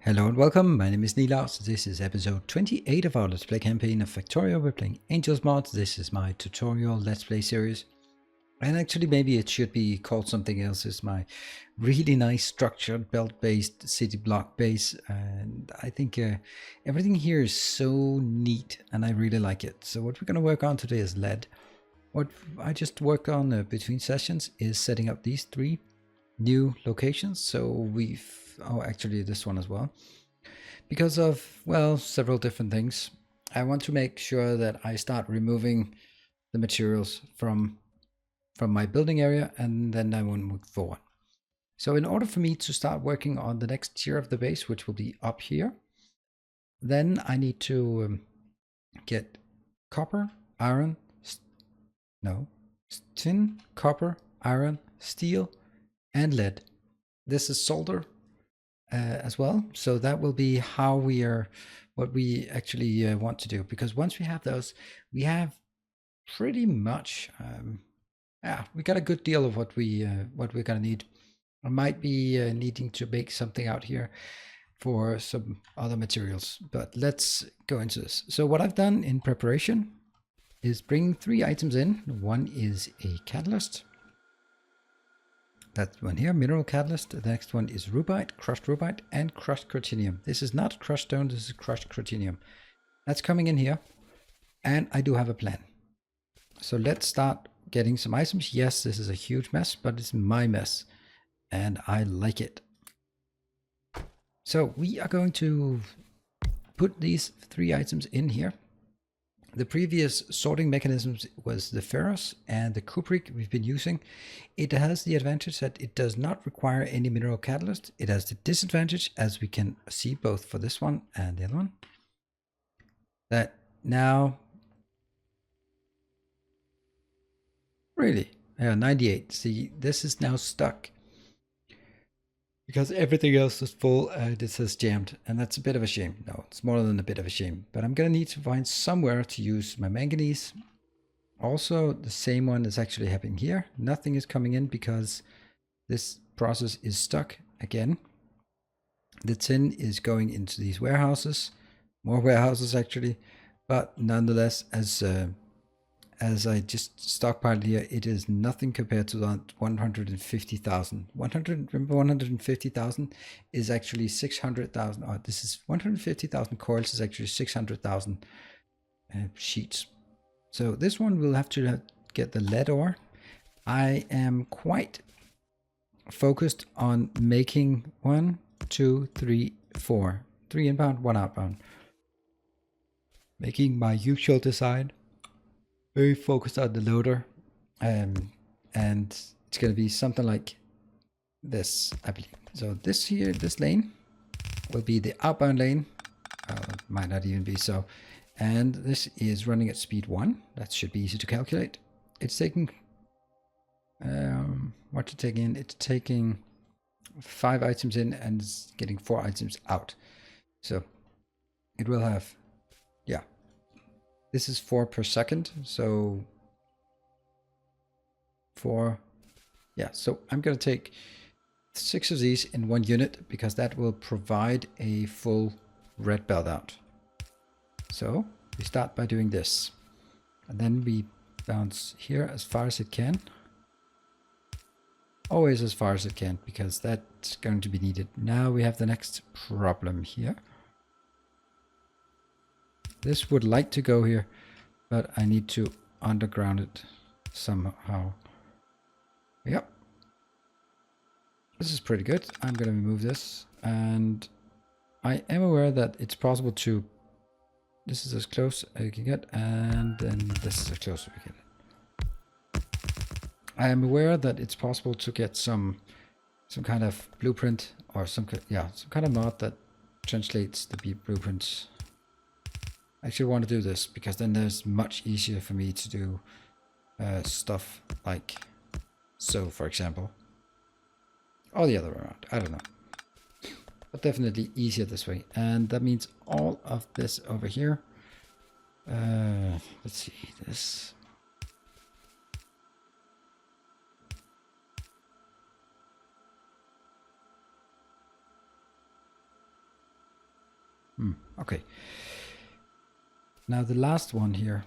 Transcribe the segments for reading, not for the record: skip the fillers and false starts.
Hello and welcome, my name is Nilaus. This is episode 28 of our Let's Play campaign of Factorio. We're playing Angels mods. This is my tutorial Let's Play series. And actually maybe it should be called something else. It's my really nice structured belt-based city block base. And I think everything here is so neat and I really like it. So what we're going to work on today is lead. What I just worked on between sessions is setting up these three new locations. So actually this one as well, because of, well, several different things. I want to make sure that I start removing the materials from my building area, and then I will move forward. So in order for me to start working on the next tier of the base, which will be up here, then I need to get copper, iron, tin, copper, iron, steel, and lead. This is solder as well. So that will be how what we actually want to do. Because once we have those, we have pretty much, we got a good deal of what we're gonna need. I might be needing to make something out here for some other materials, but let's go into this. So what I've done in preparation is bring 3 items in. One is a catalyst. That one here, mineral catalyst. The next one is crushed rubite, and crushed crucinium. This is not crushed stone, this is crushed crucinium. That's coming in here, and I do have a plan. So let's start getting some items. Yes, this is a huge mess, but it's my mess, and I like it. So we are going to put these 3 items in here. The previous sorting mechanisms was the ferrous and the cupric we've been using. It has the advantage that it does not require any mineral catalyst. It has the disadvantage, as we can see both for this one and the other one, that now, really, 98. See, this is now stuck because everything else is full and it says jammed, and that's a bit of a shame. No, it's more than a bit of a shame, but I'm gonna need to find somewhere to use my manganese. Also, the same one is actually happening here. Nothing is coming in because this process is stuck again. The tin is going into these warehouses, more warehouses actually, but nonetheless, as I just stockpiled here, it is nothing compared to that 150,000. 150,000 is actually 600,000. Oh, this is 150,000 coils is actually 600,000 sheets. So this one will have to get the lead ore. I am quite focused on making 1, 2, 3, 4. 3 inbound, 1 outbound. Making my usual design. Very focused on the loader. And it's going to be something like this, I believe. So this here, this lane will be the outbound lane. It might not even be so. And this is running at speed 1. That should be easy to calculate. It's taking what to take in. It's taking 5 items in and it's getting 4 items out. So it will have, yeah, this is 4 per second. So 4, yeah. So I'm going to take 6 of these in 1 unit because that will provide a full red belt out. So we start by doing this, and then we bounce here as far as it can. Always as far as it can, because that's going to be needed. Now we have the next problem here. This would like to go here, but I need to underground it somehow. Yep. This is pretty good. I'm going to remove this, and I am aware that it's possible to... This is as close as you can get, and then this is as close as we can. I am aware that it's possible to get some kind of blueprint or some kind of mod that translates the blueprints. I actually want to do this because then there's much easier for me to do stuff like so, for example, or the other way around. I don't know. But definitely easier this way, and that means all of this over here. Let's see this. Okay. Now the last one here.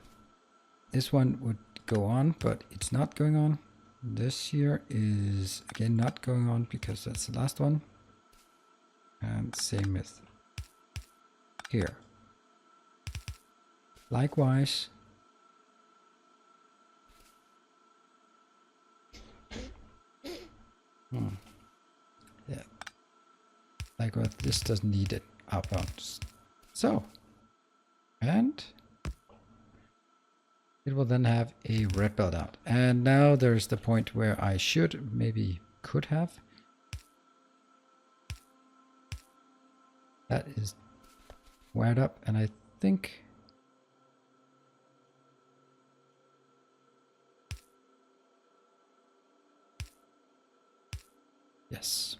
This one would go on, but it's not going on. This here is again not going on because that's the last one. And same with here. Likewise. Yeah. Likewise, this doesn't need it outbound. So, and it will then have a red belt out. And now there's the point where I should, maybe could have. That is wired up, and I think yes.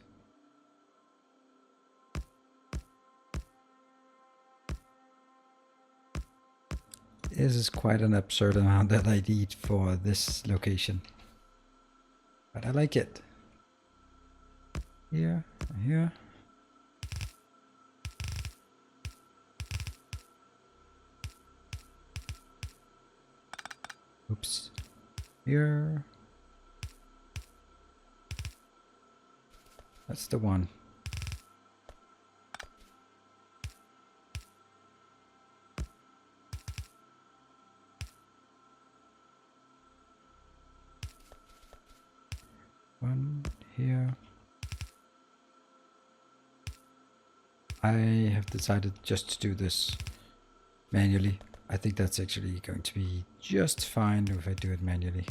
This is quite an absurd amount that I need for this location. But I like it. Here, here. Oops. Here. That's the one. One here. I have decided just to do this manually. I think that's actually going to be just fine if I do it manually.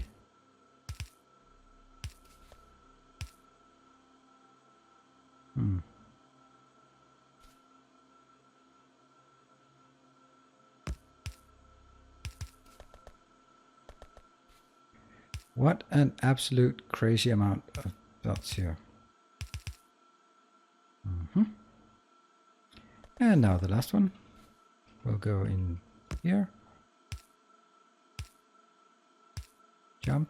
What an absolute crazy amount of belts here. And now the last one will go in here. Jump.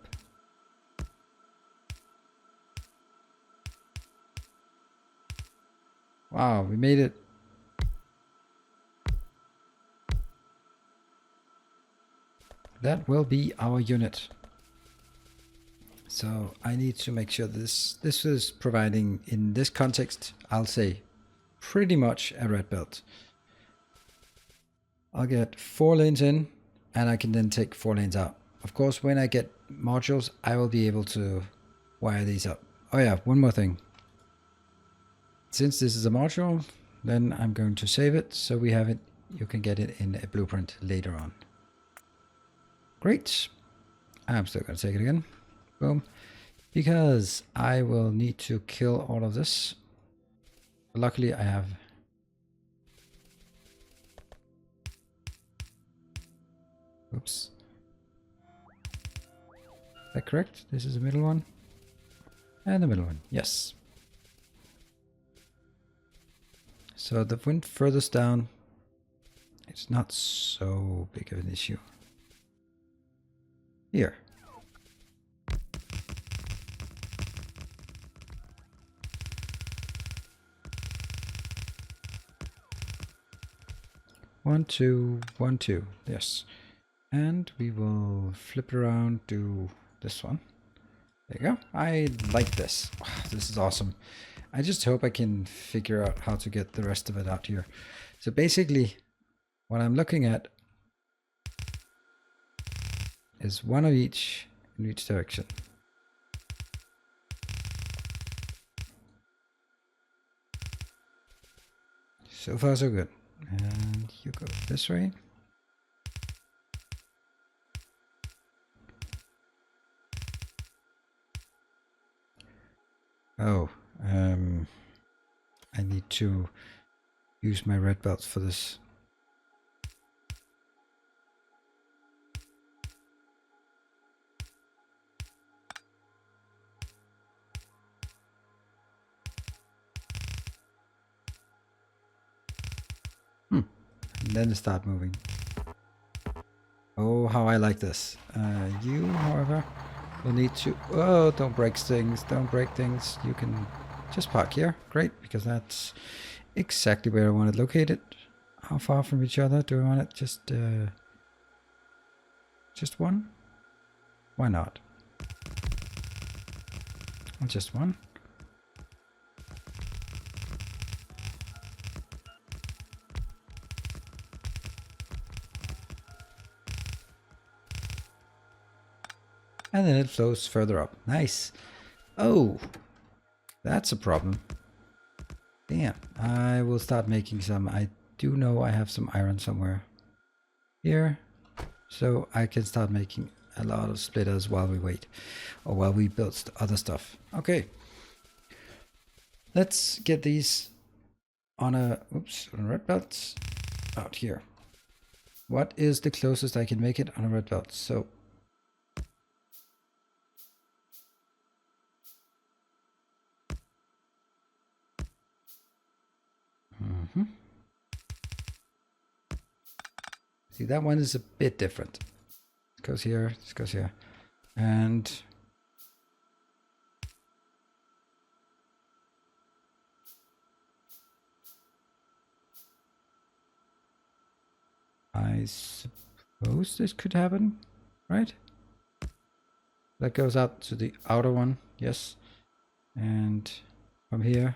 Wow, we made it. That will be our unit. So I need to make sure this is providing, in this context, I'll say pretty much a red belt. I'll get 4 lanes in and I can then take 4 lanes out. Of course, when I get modules, I will be able to wire these up. Oh yeah, one more thing. Since this is a module, then I'm going to save it so we have it. You can get it in a blueprint later on. Great. I'm still going to take it again. Boom. Because I will need to kill all of this. Luckily, I have... Oops. Is that correct? This is the middle one. And the middle one. Yes. So the wind furthest down, it's not so big of an issue. Here. One, two, 1, 2. Yes. And we will flip it around, do this one. There you go. I like this. Wow, this is awesome. I just hope I can figure out how to get the rest of it out here. So basically, what I'm looking at is one of each in each direction. So far, so good. And you go this way. Oh, I need to use my red belts for this. And then start moving. Oh, how I like this. You, however, will need to... Oh, don't break things. Don't break things. You can just park here. Great, because that's exactly where I want it located. How far from each other? Do we want it just one? Why not? Just one. And then it flows further up. Nice. Oh, that's a problem. Damn. I will start making some. I do know I have some iron somewhere here. So I can start making a lot of splitters while we wait. Or while we build other stuff. Okay. Let's get these on a red belt out here. What is the closest I can make it on a red belt? So see, that one is a bit different. This goes here, this goes here. And I suppose this could happen, right? That goes out to the outer one, yes. And from here.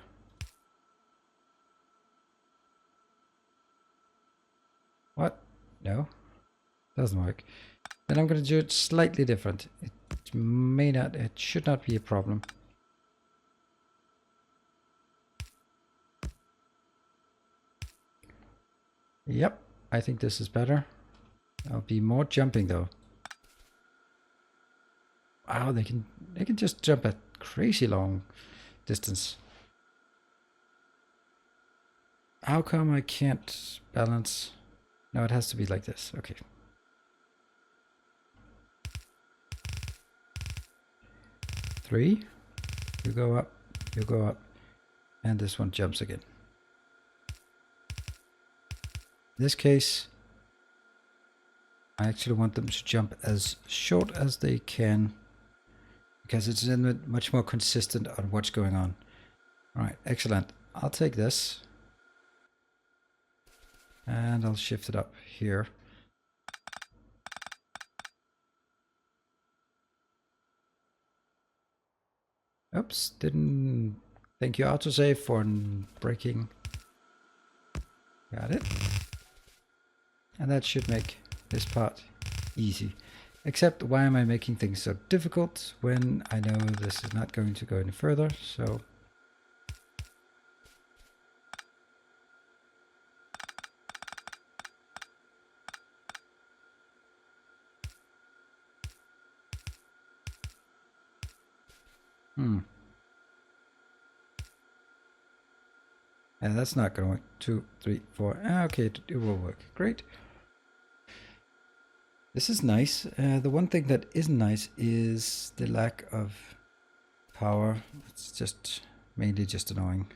What? No, doesn't work. Then I'm going to do it slightly different. It may not, it should not be a problem. Yep, I think this is better. I'll be more jumping though. Wow, they can just jump at crazy long distance. How come I can't balance? No, it has to be like this. Okay. Three. You go up, you go up, and this one jumps again. In this case, I actually want them to jump as short as they can, because it's then much more consistent on what's going on. All right, excellent. I'll take this and I'll shift it up here. Oops, didn't. Thank you, autosave, for breaking. Got it. And that should make this part easy. Except, why am I making things so difficult when I know this is not going to go any further? So and that's not going to work. 2, 3, 4. Okay, it will work. Great. This is nice. The one thing that isn't nice is the lack of power. It's just mainly just annoying.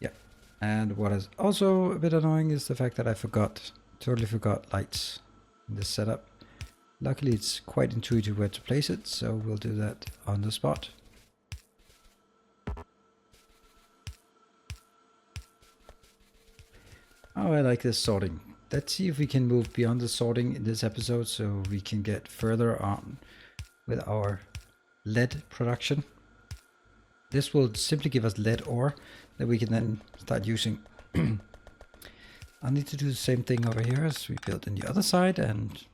Yeah. And what is also a bit annoying is the fact that I totally forgot lights in this setup. Luckily, it's quite intuitive where to place it, so we'll do that on the spot. Oh, I like this sorting. Let's see if we can move beyond the sorting in this episode so we can get further on with our lead production. This will simply give us lead ore that we can then start using. I'll need to do the same thing over here as we built on the other side, and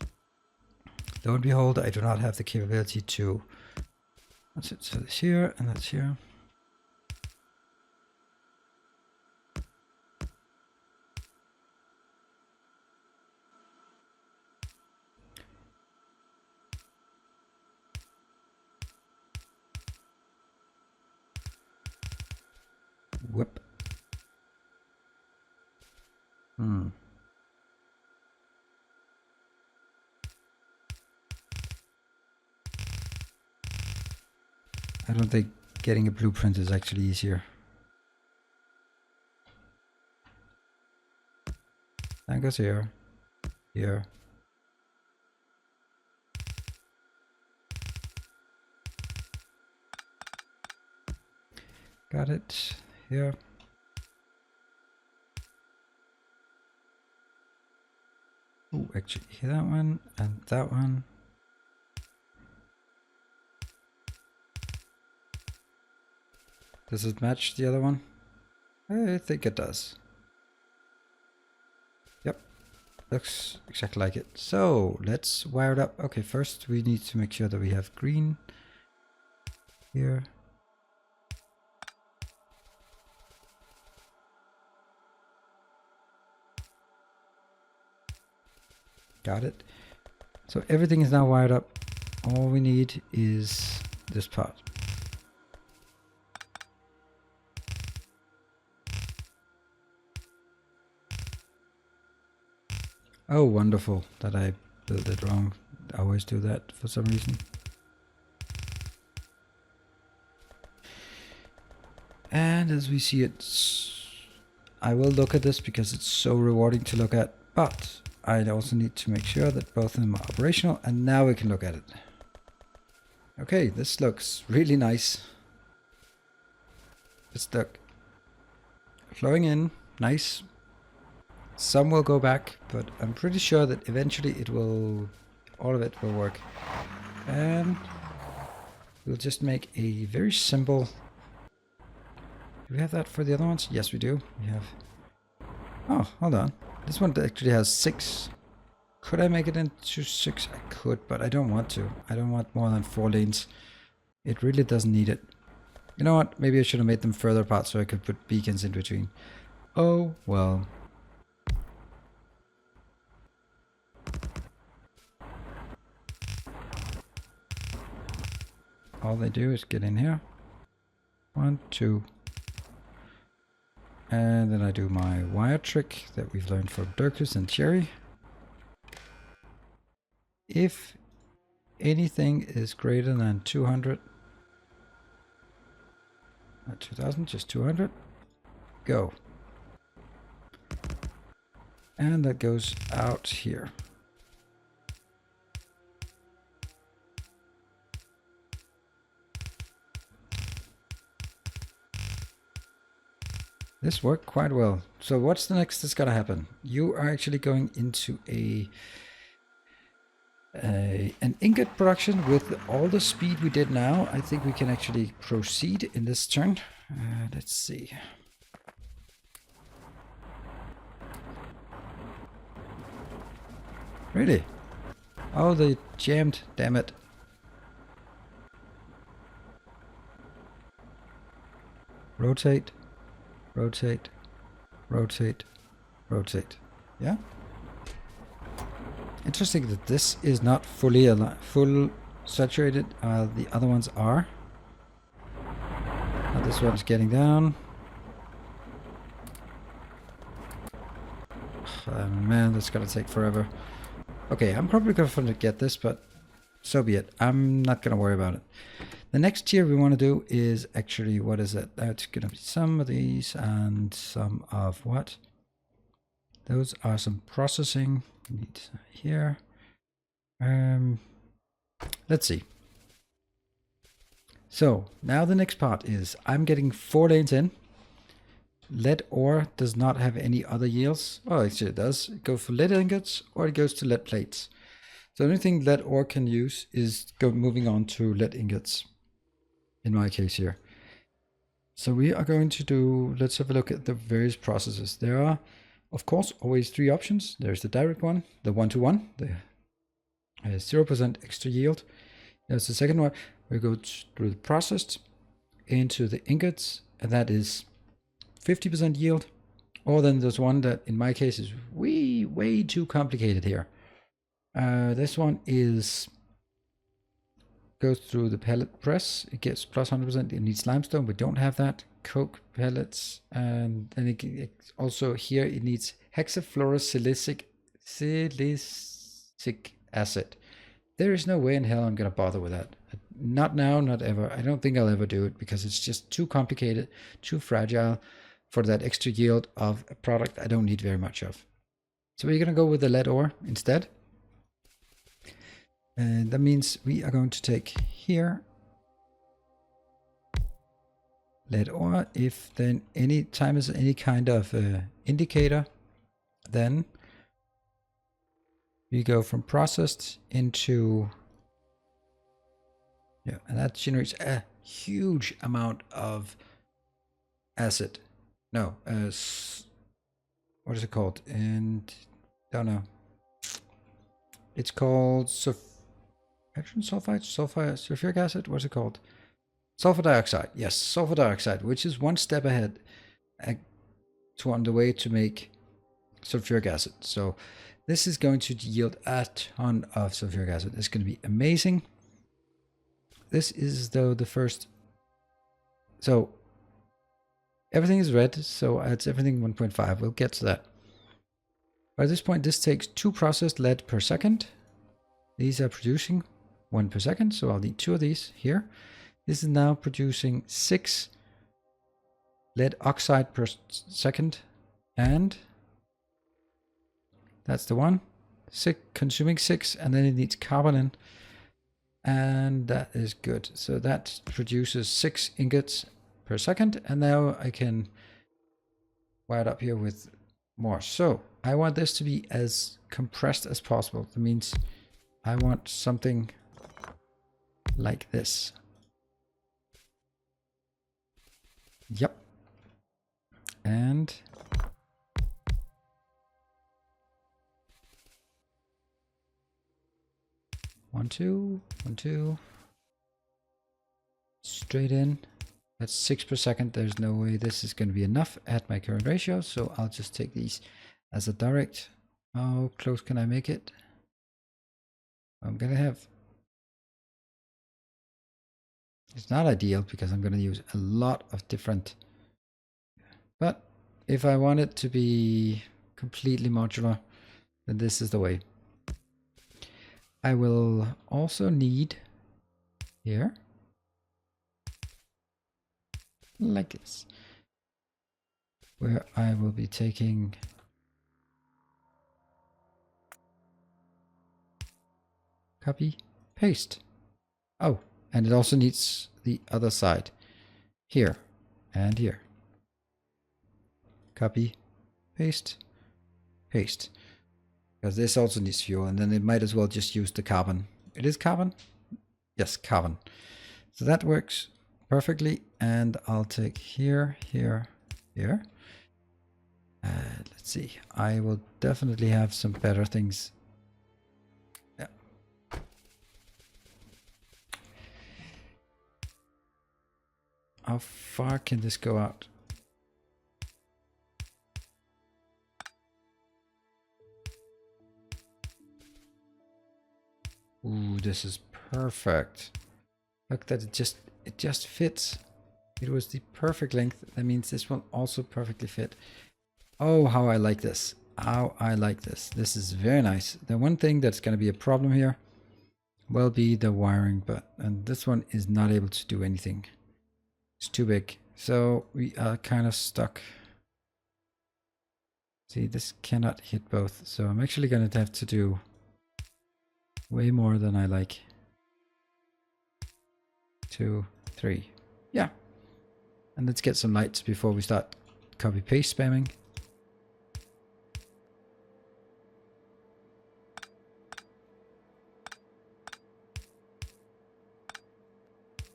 lo and behold, I do not have the capability to. That's it. So this here and that's here. Whoop. I don't think getting a blueprint is actually easier. That goes here, here, Got it here. Oh, actually, that one and that one. Does it match the other one? I think it does. Yep, looks exactly like it. So let's wire it up. Okay, first we need to make sure that we have green here. Got it. So everything is now wired up. All we need is this part. Oh, wonderful that I built it wrong. I always do that for some reason. And as we see it, I will look at this because it's so rewarding to look at, but I also need to make sure that both of them are operational, and now we can look at it. Okay, this looks really nice. It's stuck. Flowing in, nice. Some will go back, but I'm pretty sure that eventually it will, all of it will work. And we'll just make a very simple. Do we have that for the other ones? Yes, we do. We have. Oh, hold on. This one actually has 6. Could I make it into 6? I could, but I don't want to. I don't want more than 4 lanes. It really doesn't need it. You know what? Maybe I should have made them further apart so I could put beacons in between. Oh, well. All they do is get in here. 1, 2. And then I do my wire trick that we've learned from Dirkus and Cherry. If anything is greater than 200, not 2000, just 200, go. And that goes out here. This worked quite well. So what's the next that's gonna happen? You are actually going into an ingot production with all the speed we did now. I think we can actually proceed in this turn. Let's see. Really? Oh, they jammed, damn it. Rotate, rotate, rotate, rotate. Yeah? Interesting that this is not fully full saturated. The other ones are. Now this one's getting down. Man, that's gonna take forever. Okay, I'm probably gonna get this, but so be it. I'm not gonna worry about it. The next tier we want to do is actually, what is it? That's gonna be some of these and some of what? Those are some processing. Need here. Let's see. So now the next part is I'm getting 4 lanes in. Lead ore does not have any other yields. Oh, actually it does. It goes for lead ingots or it goes to lead plates. So the only thing lead ore can use is moving on to lead ingots. In my case here. So we are going to do, let's have a look at the various processes. There are, of course, always 3 options. There's the direct one, the 1-to-1, the 0% extra yield. There's the second one. We go through the processed into the ingots, and that is 50% yield. Or then there's one that, in my case, is way too complicated here. This one goes through the pellet press. It gets plus 100%. It needs limestone. We don't have that. Coke pellets, and then it also here it needs hexafluorosilicic acid. There is no way in hell I'm gonna bother with that. Not now, not ever. I don't think I'll ever do it because it's just too complicated, too fragile for that extra yield of a product I don't need very much of. So we're gonna go with the lead ore instead. And that means we are going to take here lead ore. If then any time is any kind of indicator, then we go from processed into, yeah, and that generates a huge amount of acid. No, what is it called? And don't know. It's called hydrogen sulfide, sulfuric acid. What's it called? Sulfur dioxide. Yes, sulfur dioxide, which is one step ahead on the way to make sulfuric acid. So this is going to yield a ton of sulfuric acid. It's going to be amazing. This is though the first. So everything is red, so it's everything 1.5. We'll get to that. By this point, this takes 2 processed lead per second. These are producing 1 per second, so I'll need 2 of these here. This is now producing 6 lead oxide per second, and that's the one. Consuming 6, and then it needs carbon in, and that is good. So that produces 6 ingots per second, and now I can wire it up here with more. So I want this to be as compressed as possible. That means I want something like this. Yep. And one, two, straight in. That's 6 per second. There's no way this is going to be enough at my current ratio, so I'll just take these as a direct. How close can I make it? I'm gonna have. It's not ideal because I'm going to use a lot of different. But if I want it to be completely modular, then this is the way. I will also need here, like this, where I will be taking copy, paste. Oh, and it also needs the other side here and here. Copy, paste, paste. Because this also needs fuel, and then it might as well just use the carbon. It is carbon? Yes, carbon. So that works perfectly, and I'll take here, here, here. Let's see, I will definitely have some better things. Yeah. How far can this go out? Ooh, this is perfect. Look that it just fits. It was the perfect length. That means this will also perfectly fit. Oh, how I like this. How I like this. This is very nice. The one thing that's going to be a problem here will be the wiring, and this one is not able to do anything. It's too big. So we are kind of stuck. See, this cannot hit both. So I'm actually going to have to do way more than I like. 2, 3. Yeah. And let's get some lights before we start copy paste spamming.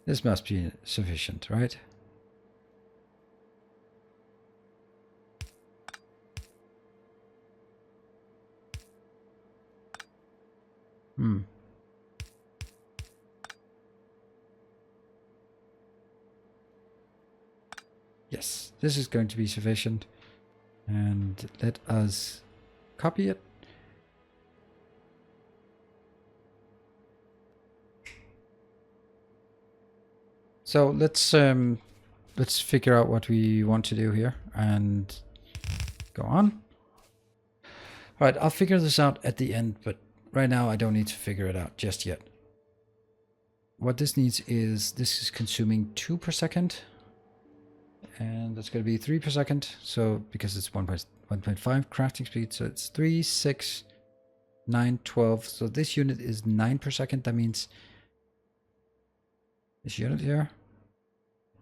This must be sufficient, right? Yes, this is going to be sufficient. And let us copy it. So let's figure out what we want to do here and go on. All right, I'll figure this out at the end, but right now I don't need to figure it out just yet. What this needs is, this is consuming 2 per second. And that's going to be 3 per second. So because it's 1.5 crafting speed, so it's 3, 6, 9, 12. So this unit is 9 per second. That means this unit here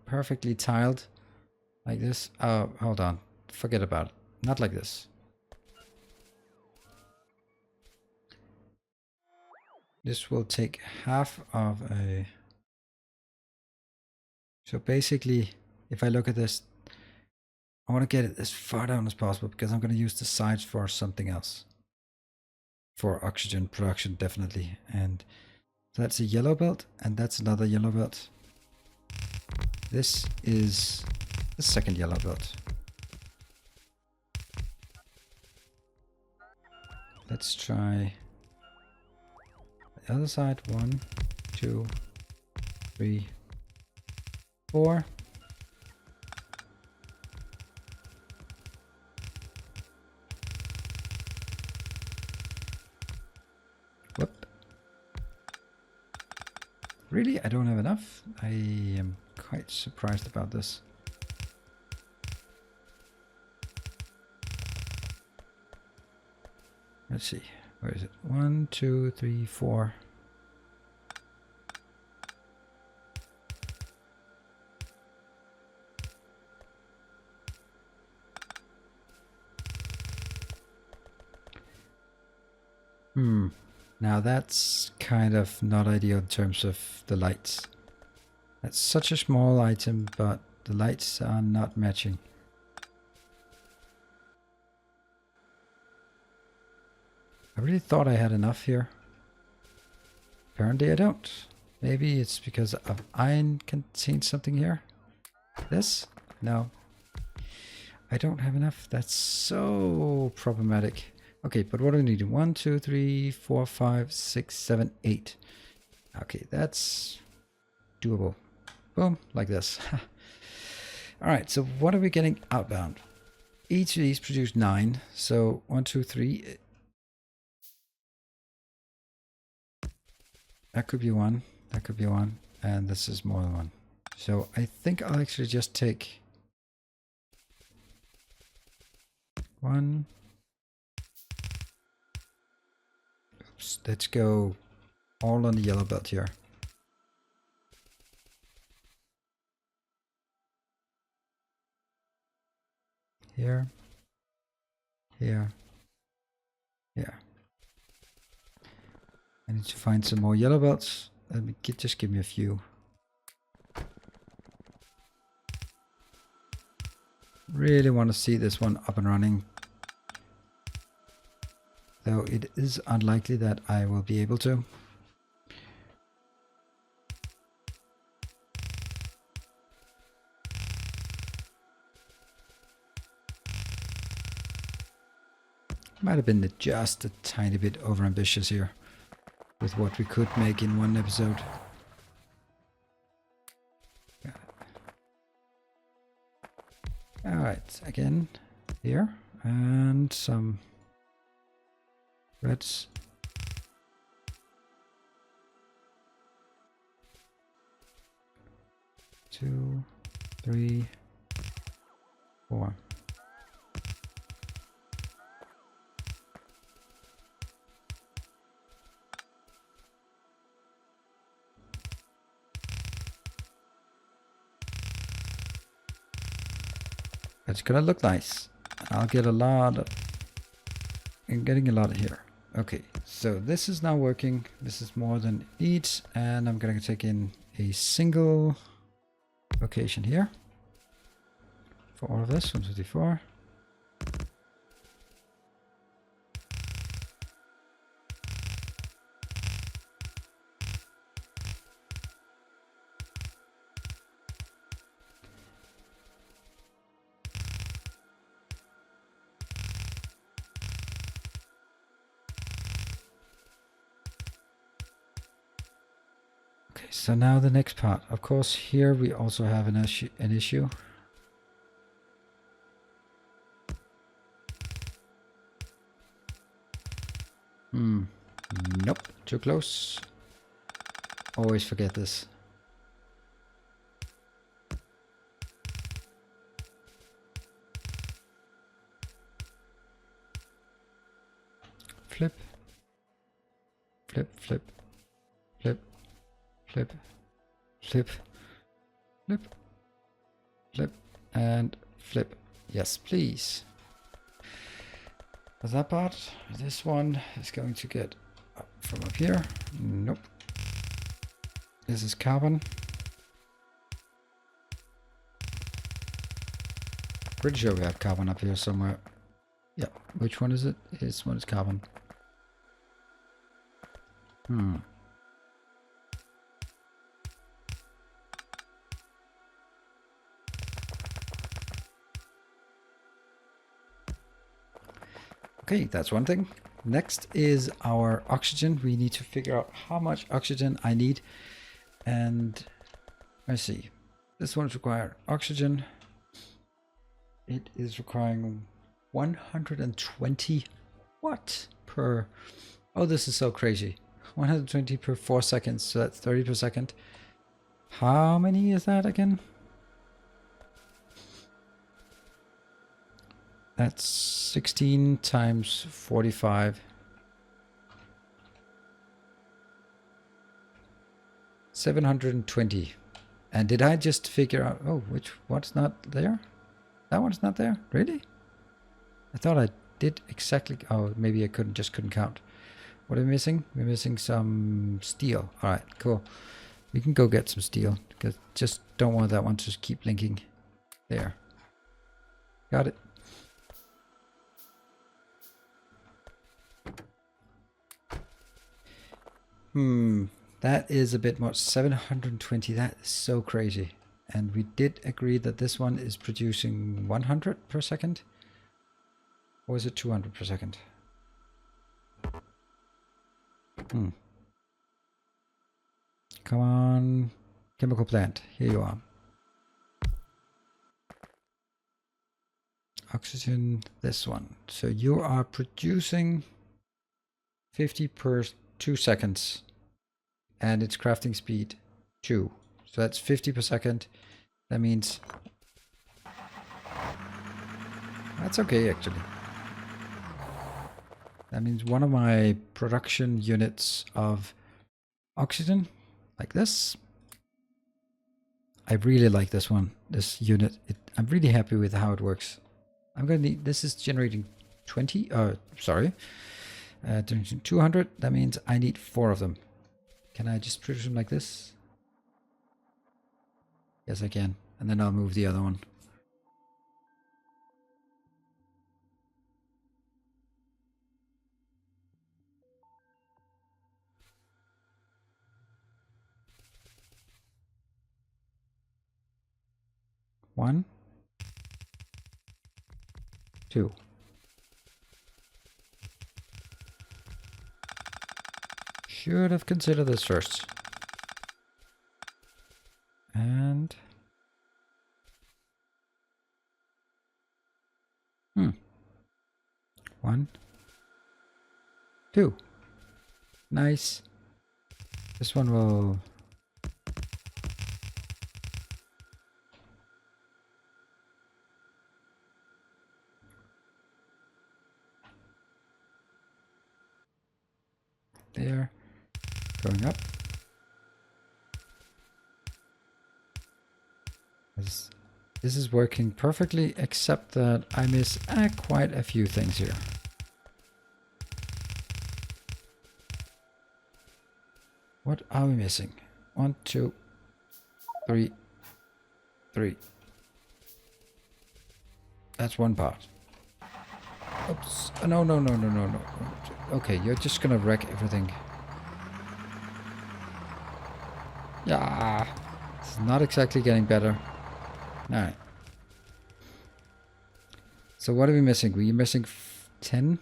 perfectly tiled like this. Oh, hold on. Forget about it. Not like this. This will take half of a... So basically, if I look at this, I want to get it as far down as possible because I'm going to use the sides for something else. For oxygen production, definitely. And so that's a yellow belt, and that's another yellow belt. This is the second yellow belt. Let's try the other side. 1, 2, 3, 4. Whoop. Really? I don't have enough? I am quite surprised about this. Let's see. Where is it? 1, 2, 3, 4. Now that's kind of not ideal in terms of the lights. That's such a small item, but the lights are not matching. I really thought I had enough here. Apparently I don't. Maybe it's because of iron contains something here. This? No. I don't have enough. That's so problematic. Okay, but what do we need? 1, 2, 3, 4, 5, 6, 7, 8. Okay, that's doable. Boom, like this. Alright, so what are we getting outbound? Each of these produce 9. So 1, 2, 3. That could be 1. That could be 1. And this is more than 1. So I think I'll actually just take 1. Oops, let's go all on the yellow belt here. Here. Here. Here. I need to find some more yellow belts. Let me just give me a few. Really want to see this one up and running. Though it is unlikely that I will be able to. Might have been just a tiny bit overambitious here with what we could make in one episode. Alright, again, here, and some reds. Two, 3, 4. It's gonna look nice. I'll get a lot of... I'm getting a lot here. Okay, so this is now working. This is more than it needs. And I'm gonna take in a single location here. For all of this, 1, 2, 3, 4. Okay, so now the next part. Of course, here we also have an issue. Nope, too close. Always forget this. Flip. Flip, flip. Flip. Flip. Flip. Flip. Flip and flip. Yes, please. That part, this one is going to get up from up here. Nope. This is carbon. Pretty sure we have carbon up here somewhere. Yeah, which one is it? This one is carbon. Okay, that's one thing. Next is our oxygen. We need to figure out how much oxygen I need. And let's see. This one's required oxygen. It is requiring 120 what per... Oh, this is so crazy. 120 per 4 seconds, so that's 30 per second. How many is that again? That's 16 times 45. 720. And did I just figure out... Oh, what's not there? That one's not there? Really? I thought I did exactly... Oh, maybe I just couldn't count. What are we missing? We're missing some steel. Alright, cool. We can go get some steel, because just don't want that one to keep linking. There. Got it. That is a bit much. 720, that is so crazy. And we did agree that this one is producing 100 per second. Or is it 200 per second? Come on, chemical plant, here you are. Oxygen, this one. So you are producing 50 per 2 seconds. And its crafting speed 2. So that's 50 per second. That means... That's okay, actually. That means one of my production units of oxygen, like this. I really like this one, this unit. I'm really happy with how it works. I'm going to need... This is generating 20... 200. That means I need 4 of them. Can I just produce them like this? Yes, I can. And then I'll move the other one. One. 2. Should have considered this first. And... 1, 2. Nice. This one will... There. Going up. This is working perfectly, except that I miss quite a few things here. What are we missing? 1, 2, 3, 3. That's one part. Oops. No. Okay, you're just gonna wreck everything. Yeah. It's not exactly getting better. Alright. So what are we missing? We're missing 10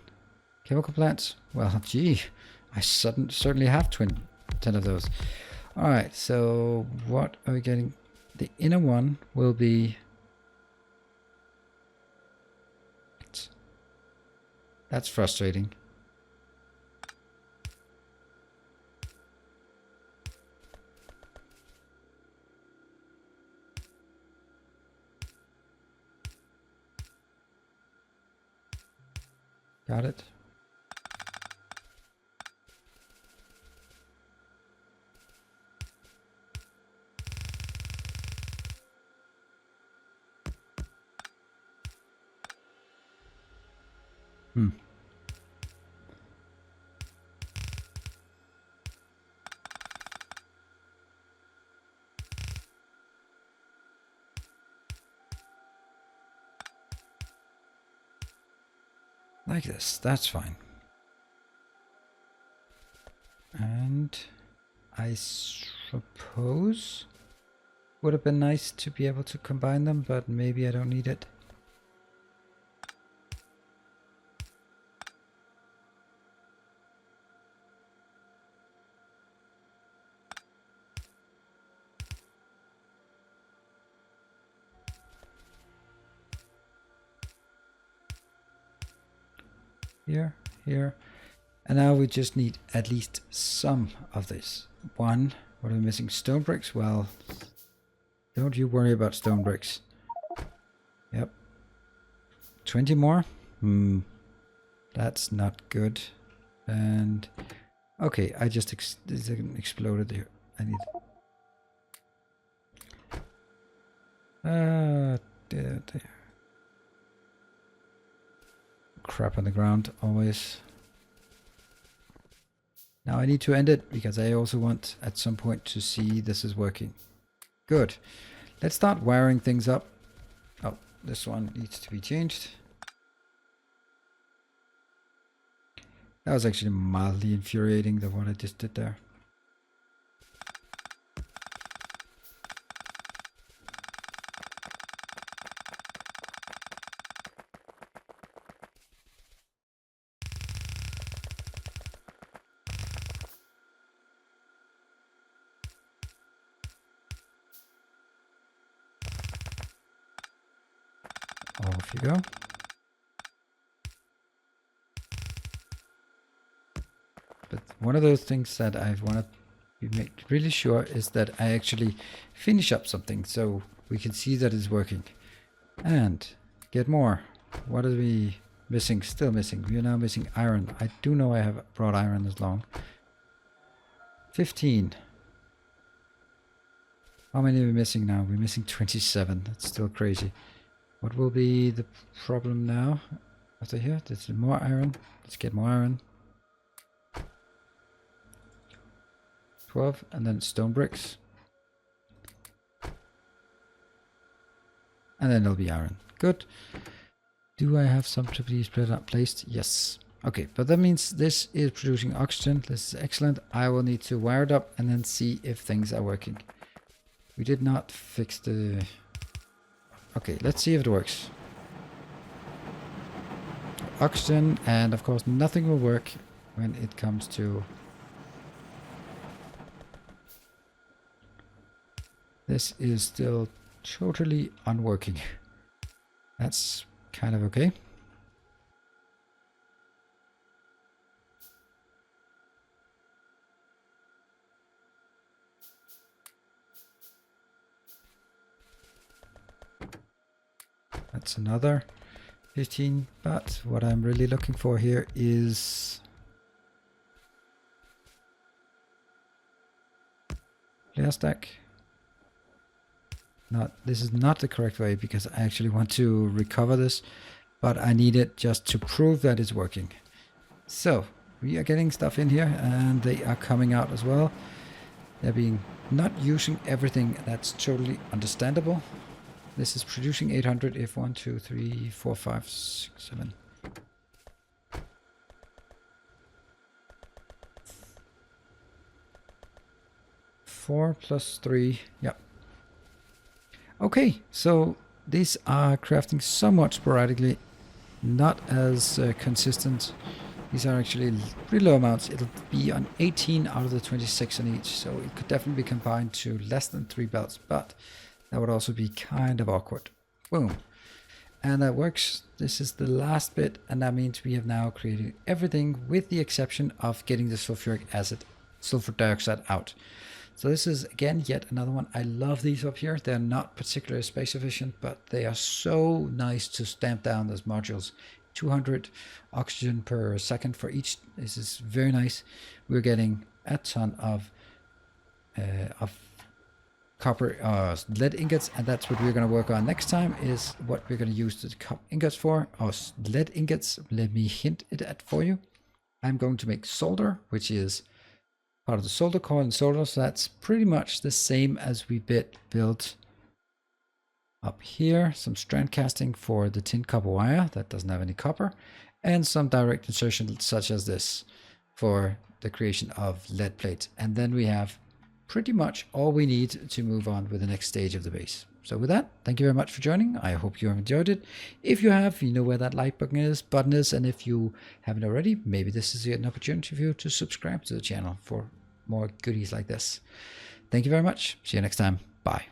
chemical plants? Well, gee. I certainly have 10 of those. Alright, so what are we getting? The inner one will be... That's frustrating. Got it. Hmm. Like this, that's fine. And I suppose would have been nice to be able to combine them, but maybe I don't need it. Here, here. And now we just need at least some of this. One, what are we missing? Stone bricks? Well, don't you worry about stone bricks. Yep. 20 more? That's not good. And okay, I just exploded here. I need there. Crap on the ground always. Now I need to end it because I also want at some point to see this is working. Good. Let's start wiring things up. Oh, this one needs to be changed. That was actually mildly infuriating, the what I just did there. Off you go. But one of those things that I want to make really sure is that I actually finish up something so we can see that it's working. And get more. What are we missing? Still missing. We are now missing iron. I do know I have brought iron as long. 15. How many are we missing now? We're missing 27. That's still crazy. What will be the problem now? After here, there's more iron. Let's get more iron. 12, and then stone bricks. And then there'll be iron. Good. Do I have some to be placed? Yes. Okay, but that means this is producing oxygen. This is excellent. I will need to wire it up and then see if things are working. We did not fix the... Okay, let's see if it works. Oxygen, and of course nothing will work when it comes to... This is still totally unworking. That's kind of okay. That's another 15, but what I'm really looking for here is layer stack. This is not the correct way because I actually want to recover this, but I need it just to prove that it's working. So we are getting stuff in here and they are coming out as well. They're being not using everything. That's totally understandable. This is producing 800 if 1, 2, 3, 4, 5, 6, 7. Four plus 3, yep. Okay, so these are crafting somewhat sporadically, not as consistent. These are actually pretty low amounts. It'll be on 18 out of the 26 on each, so it could definitely be combined to less than 3 belts, but that would also be kind of awkward. Boom. And that works. This is the last bit, and that means we have now created everything with the exception of getting the sulfur dioxide out. So this is, again, yet another one. I love these up here. They're not particularly space efficient, but they are so nice to stamp down as modules. 200 oxygen per second for each. This is very nice. We're getting a ton of copper lead ingots, and that's what we're going to work on next time, is what we're going to use the copper ingots for. Or lead ingots, let me hint it at for you. I'm going to make solder, which is part of the solder coil and solder, so that's pretty much the same as we built up here. Some strand casting for the tin copper wire that doesn't have any copper, and some direct insertion such as this for the creation of lead plate. And then we have pretty much all we need to move on with the next stage of the base. So with that, thank you very much for joining. I hope you have enjoyed it. If you have, you know where that like button is, and if you haven't already, maybe this is an opportunity for you to subscribe to the channel for more goodies like this. Thank you very much. See you next time. Bye.